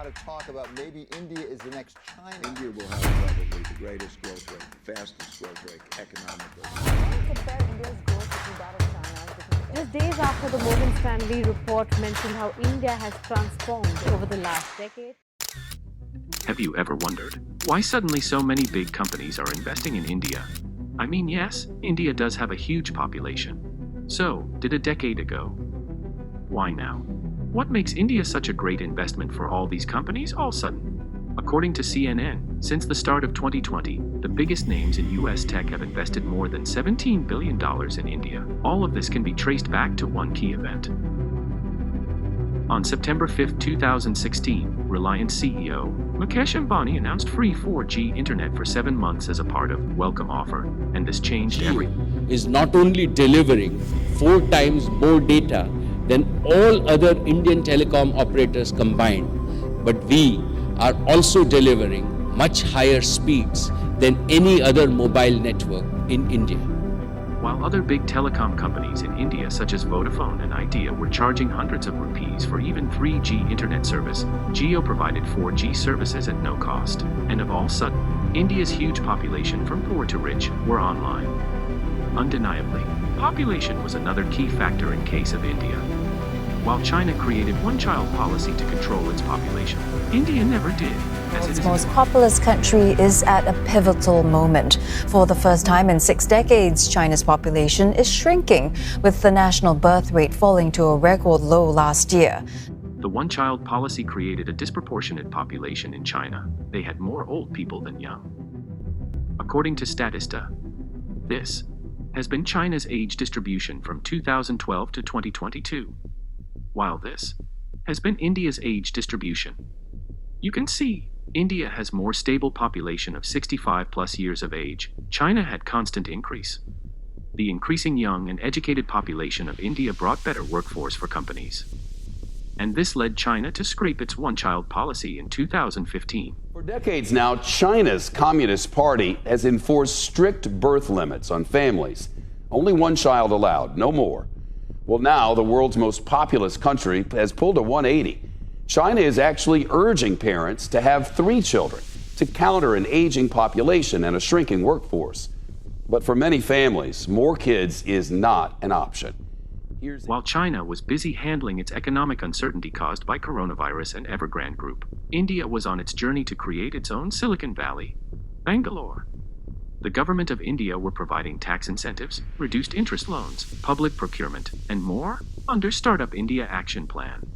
lot of talk about maybe India is the next China. India will have probably the greatest growth rate, the fastest growth rate economically. Can you compare India's growth with that of China? Just days after the Morgan Stanley report mentioned how India has transformed over the last decade. Have you ever wondered why suddenly so many big companies are investing in India? I mean, yes, India does have a huge population. So, did a decade ago. Why now? What makes India such a great investment for all these companies all of a sudden? According to CNN, since the start of 2020, the biggest names in US tech have invested more than $17 billion in India. All of this can be traced back to one key event. On September 5, 2016, Reliance CEO Mukesh Ambani announced free 4G internet for 7 months as a part of welcome offer, and this changed everything. Is not only delivering 4 times more data than all other Indian telecom operators combined, but we are also delivering much higher speeds than any other mobile network in India. While other big telecom companies in India such as Vodafone and Idea were charging hundreds of rupees for even 3G internet service, Jio provided 4G services at no cost. And of all sudden, India's huge population from poor to rich were online. Undeniably, population was another key factor in case of India. While China created one-child policy to control its population, India never did. The world's most populous country is at a pivotal moment. For the first time in 6 decades, China's population is shrinking, with the national birth rate falling to a record low last year. The one-child policy created a disproportionate population in China. They had more old people than young. According to Statista, this has been China's age distribution from 2012 to 2022, while this has been India's age distribution. You can see India has more stable population of 65 plus years of age. China had constant increase. The increasing young and educated population of India brought better workforce for companies. And this led China to scrape its one-child policy in 2015. For decades now, China's Communist Party has enforced strict birth limits on families. Only one child allowed, no more. Well, now the world's most populous country has pulled a 180. China is actually urging parents to have 3 children to counter an aging population and a shrinking workforce. But for many families, more kids is not an option. While China was busy handling its economic uncertainty caused by coronavirus and Evergrande Group, India was on its journey to create its own Silicon Valley, Bangalore. The government of India were providing tax incentives, reduced interest loans, public procurement, and more under Startup India Action Plan.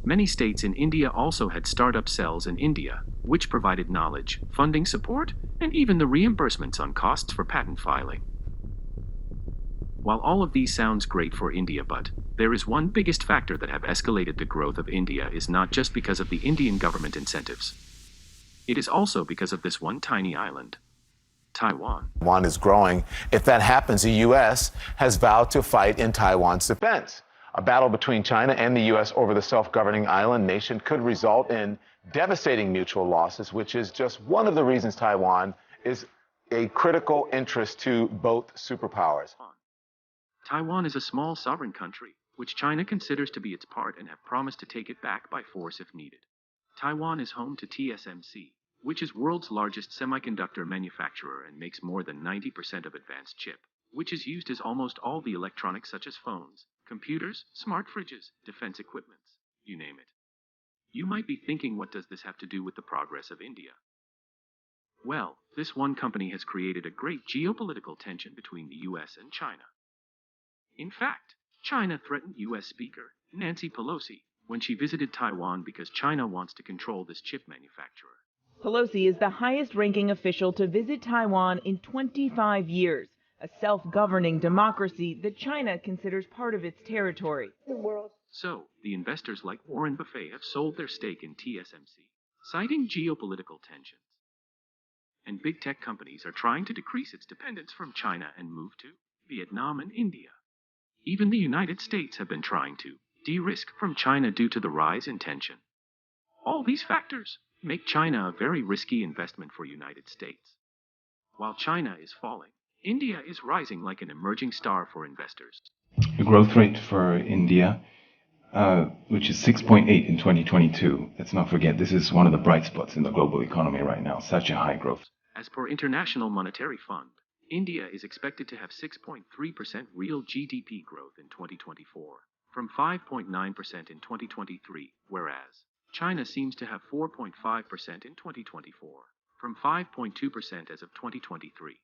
Many states in India also had startup cells in India, which provided knowledge, funding support, and even the reimbursements on costs for patent filing. While all of these sounds great for India, but there is one biggest factor that have escalated the growth of India is not just because of the Indian government incentives. It is also because of this one tiny island, Taiwan. Taiwan is growing. If that happens, the U.S. has vowed to fight in Taiwan's defense. A battle between China and the U.S. over the self-governing island nation could result in devastating mutual losses, which is just one of the reasons Taiwan is a critical interest to both superpowers. Taiwan is a small sovereign country, which China considers to be its part and have promised to take it back by force if needed. Taiwan is home to TSMC, which is world's largest semiconductor manufacturer and makes more than 90% of advanced chip, which is used as almost all the electronics such as phones, computers, smart fridges, defense equipments, you name it. You might be thinking, what does this have to do with the progress of India? Well, this one company has created a great geopolitical tension between the US and China. In fact, China threatened US Speaker Nancy Pelosi when she visited Taiwan because China wants to control this chip manufacturer. Pelosi is the highest-ranking official to visit Taiwan in 25 years, a self-governing democracy that China considers part of its territory. So, the investors like Warren Buffett have sold their stake in TSMC, citing geopolitical tensions. And big tech companies are trying to decrease its dependence from China and move to Vietnam and India. Even the United States have been trying to de-risk from China due to the rise in tension. All these factors make China a very risky investment for United States. While China is falling, India is rising like an emerging star for investors. The growth rate for India which is 6.8 in 2022. Let's not forget, this is one of the bright spots in the global economy right now, such a high growth. As per International Monetary Fund, India is expected to have 6.3% real GDP growth in 2024, from 5.9% in 2023, whereas China seems to have 4.5% in 2024, from 5.2% as of 2023.